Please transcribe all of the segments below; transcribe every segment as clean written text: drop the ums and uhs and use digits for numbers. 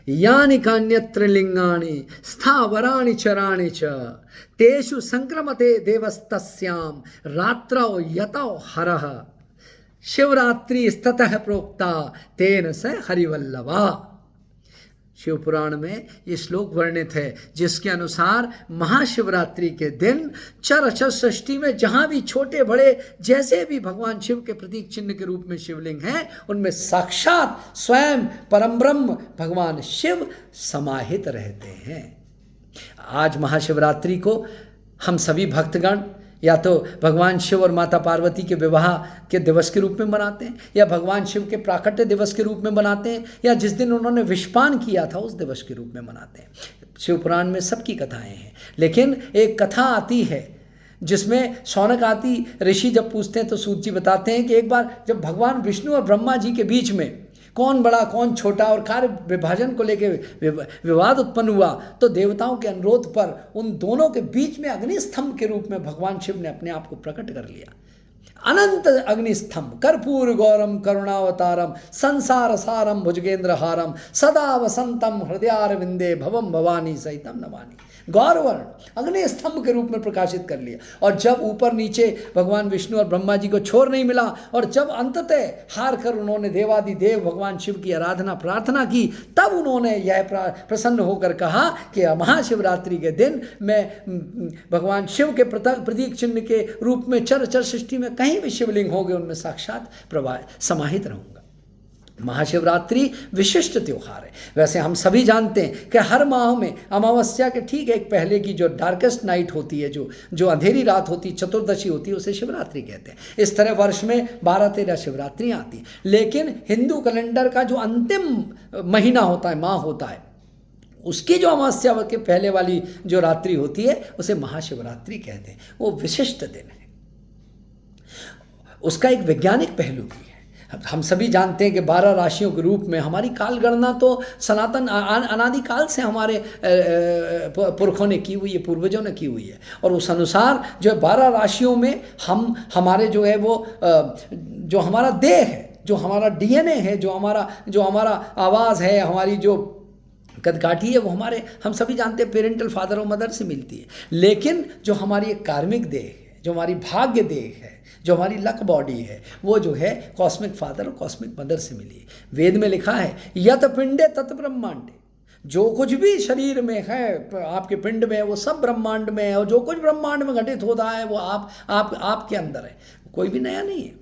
यानि कान्यत्र लिंगानि स्थावराणि चराणि च तेषु संक्रमते देवस्तस्याम रात्रौ यतौ हरः शिवरात्रि स्ततः प्रोक्ता तेन स हरिवल्लभा। शिव पुराण में ये श्लोक वर्णित है जिसके अनुसार महाशिवरात्रि के दिन चर अचर सृष्टि में जहां भी छोटे बड़े जैसे भी भगवान शिव के प्रतीक चिन्ह के रूप में शिवलिंग हैं, उनमें साक्षात स्वयं परम ब्रह्म भगवान शिव समाहित रहते हैं। आज महाशिवरात्रि को हम सभी भक्तगण या तो भगवान शिव और माता पार्वती के विवाह के दिवस के रूप में मनाते हैं, या भगवान शिव के प्राकट्य दिवस के रूप में मनाते हैं, या जिस दिन उन्होंने विषपान किया था उस दिवस के रूप में मनाते हैं। शिव पुराण में सबकी कथाएं हैं, लेकिन एक कथा आती है जिसमें शौनक आदि ऋषि जब पूछते हैं तो सूत जी बताते हैं कि एक बार जब भगवान विष्णु और ब्रह्मा जी के बीच में कौन बड़ा कौन छोटा और कार्य विभाजन को लेकर विवाद उत्पन्न हुआ, तो देवताओं के अनुरोध पर उन दोनों के बीच में अग्निस्तंभ के रूप में भगवान शिव ने अपने आप को प्रकट कर लिया। अनंत अग्निस्तंभ कर्पूर गौरम करुणावतारम संसार सारम भुजगेंद्र हारम सदा वसंतम हृदयारविंदे भवम भवानी सहितम नमानि। गौरवर्ण अग्निस्तंभ के रूप में प्रकाशित कर लिया। और जब ऊपर नीचे भगवान विष्णु और ब्रह्मा जी को छोर नहीं मिला, और जब अंततः हार कर उन्होंने देवादिदेव भगवान शिव की आराधना प्रार्थना की, तब उन्होंने यह प्रसन्न होकर कहा कि महाशिवरात्रि के दिन मैं भगवान शिव के प्रतीक चिन्ह के रूप में चर सृष्टि में कहीं भी शिवलिंग होंगे उनमें साक्षात समाहित रहूंगा। महाशिवरात्रि विशिष्ट त्योहार है। वैसे हम सभी जानते हैं कि हर माह में अमावस्या के ठीक एक पहले की जो डार्केस्ट नाइट होती है, जो अंधेरी रात होती है, चतुर्दशी होती है, उसे शिवरात्रि कहते हैं। इस तरह वर्ष में 12-13 शिवरात्रियाँ आती हैं। लेकिन हिंदू कैलेंडर का जो अंतिम महीना होता है, माह होता है, उसकी जो अमावस्या के पहले वाली जो रात्रि होती है उसे महाशिवरात्रि कहते हैं। वो विशिष्ट दिन है। उसका एक वैज्ञानिक पहलू भी है। हम सभी जानते हैं कि 12 राशियों के रूप में हमारी काल गणना तो सनातन अनादिकाल से हमारे पुरखों ने की हुई है, पूर्वजों ने की हुई है। और उस अनुसार जो 12 राशियों में हमारे जो है वो जो हमारा देह है, जो हमारा डीएनए है, जो हमारा आवाज़ है, हमारी जो कदकाठी है, वो हम सभी जानते हैं पेरेंटल फादर और मदर से मिलती है। लेकिन जो हमारी एक कार्मिक देह है, जो हमारी भाग्य देह है, जो हमारी लक बॉडी है, वो जो है कॉस्मिक फादर और कॉस्मिक मदर से मिली है। वेद में लिखा है यत पिंडे तत् ब्रह्मांडे, जो कुछ भी शरीर में है, आपके पिंड में है, वो सब ब्रह्मांड में है। और जो कुछ ब्रह्मांड में घटित होता है वो आपके अंदर है, कोई भी नया नहीं है।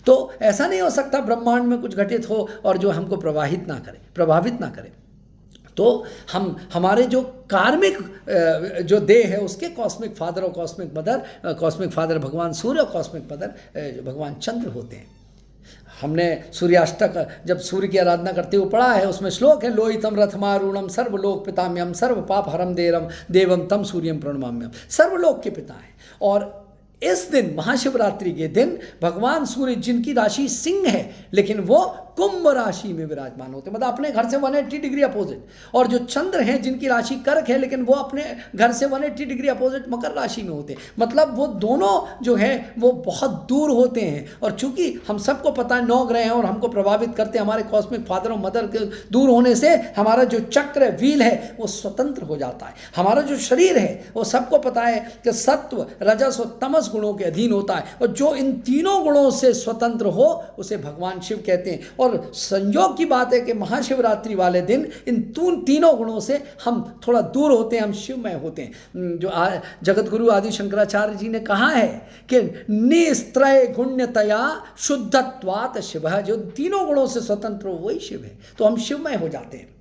तो ऐसा नहीं हो सकता ब्रह्मांड में कुछ घटित हो और जो हमको प्रभावित ना करे। तो हमारे जो कार्मिक जो देह है उसके कॉस्मिक फादर और कॉस्मिक मदर, कॉस्मिक फादर भगवान सूर्य और कॉस्मिक मदर भगवान चंद्र होते हैं। हमने सूर्याष्टक जब सूर्य की आराधना करते हुए पढ़ा है, उसमें श्लोक है लोहितम रथमारूणम सर्वलोक पिताम्यम सर्व पाप हरम देवम तम सूर्यम प्रणमाम्यम। सर्वलोक के पिता है। और इस दिन महाशिवरात्रि के दिन भगवान सूर्य, जिनकी राशि सिंह है लेकिन वो कुंभ राशि में विराजमान होते हैं, मतलब अपने घर से 180 डिग्री अपोजिट। और जो चंद्र हैं जिनकी राशि कर्क है लेकिन वो अपने घर से 180 डिग्री अपोजिट मकर राशि में होते हैं। मतलब वो दोनों जो है वो बहुत दूर होते हैं। और चूंकि हम सबको पता है 9 ग्रह हैं और हमको प्रभावित करते हैं हमारे कॉस्मिक फादर और मदर के दूर होने से, हमारा जो चक्र व्हील है वो स्वतंत्र हो जाता है। हमारा जो शरीर है वो सबको पता है कि सत्व रजस और तमस गुणों के अधीन होता है। और जो इन तीनों गुणों से स्वतंत्र हो उसे भगवान शिव कहते हैं। और संयोग की बात है कि महाशिवरात्रि वाले दिन इन तीनों गुणों से हम थोड़ा दूर होते हैं, हम शिवमय होते हैं। जो जगत गुरु आदि शंकराचार्य जी ने कहा है कि निस्त्रय गुण्यतया शुद्धत्वात् शिव, जो तीनों गुणों से स्वतंत्र हो वही शिव है। तो हम शिवमय हो जाते हैं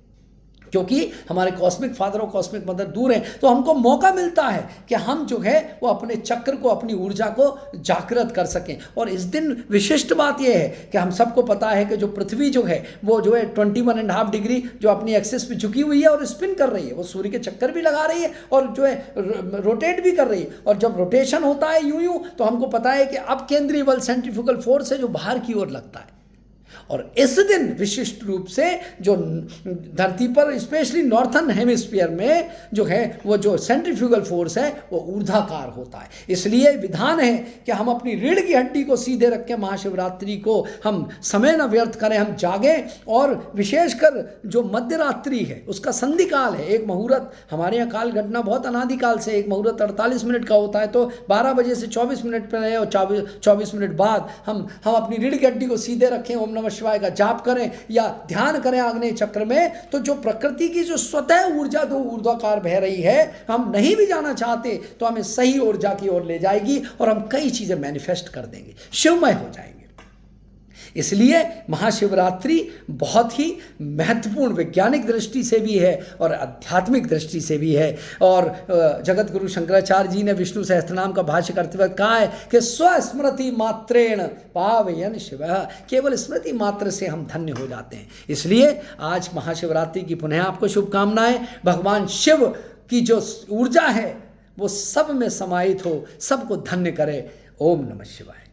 क्योंकि हमारे कॉस्मिक फादर और कॉस्मिक मदर दूर हैं। तो हमको मौका मिलता है कि हम जो है वो अपने चक्र को, अपनी ऊर्जा को जागृत कर सकें। और इस दिन विशिष्ट बात यह है कि हम सबको पता है कि जो पृथ्वी जो है वो जो है 21.5 डिग्री जो अपनी एक्सिस पे झुकी हुई है और स्पिन कर रही है, वो सूर्य के चक्कर भी लगा रही है और जो है रोटेट भी कर रही है। और जब रोटेशन होता है यूं तो हमको पता है कि अब केंद्रीय बल सेंट्रीफ्यूगल फोर्स है जो बाहर की ओर लगता है। और इस दिन विशिष्ट रूप से जो धरती पर स्पेशली नॉर्थर्न हेमिस्फीयर में जो है वो जो सेंट्रीफ्यूगल फोर्स है वो ऊर्ध्वाकार होता है। इसलिए विधान है कि हम अपनी रीढ़ की हड्डी को सीधे रख के महाशिवरात्रि को हम समय न व्यर्थ करें, हम जागें। और विशेषकर जो मध्यरात्रि है उसका संधि काल है, एक मुहूर्त हमारे यहाँ काल घटना बहुत अनादिकाल से, एक मुहूर्त 48 मिनट का होता है, तो 12 बजे से 24 मिनट पहले और 24 मिनट बाद हम अपनी रीढ़ की हड्डी को सीधे रखें, ओम नमः शिवाय का जाप करें या ध्यान करें आग्नेय चक्र में, तो जो प्रकृति की जो स्वतः ऊर्जा तो ऊर्ध्वाकार बह रही है, हम नहीं भी जाना चाहते तो हमें सही ऊर्जा की ओर ले जाएगी और हम कई चीजें मैनिफेस्ट कर देंगे, शिवमय हो जाएंगे। इसलिए महाशिवरात्रि बहुत ही महत्वपूर्ण वैज्ञानिक दृष्टि से भी है और आध्यात्मिक दृष्टि से भी है। और जगत गुरु शंकराचार्य जी ने विष्णु सहस्त्रनाम का भाष्य करते वक्त कहा है कि स्वस्मृति मात्रेण पावयन शिवः, केवल स्मृति मात्र से हम धन्य हो जाते हैं। इसलिए आज महाशिवरात्रि की पुनः आपको शुभकामनाएं। भगवान शिव की जो ऊर्जा है वो सब में समाहित हो, सबको धन्य करे। ओम नमः शिवाय।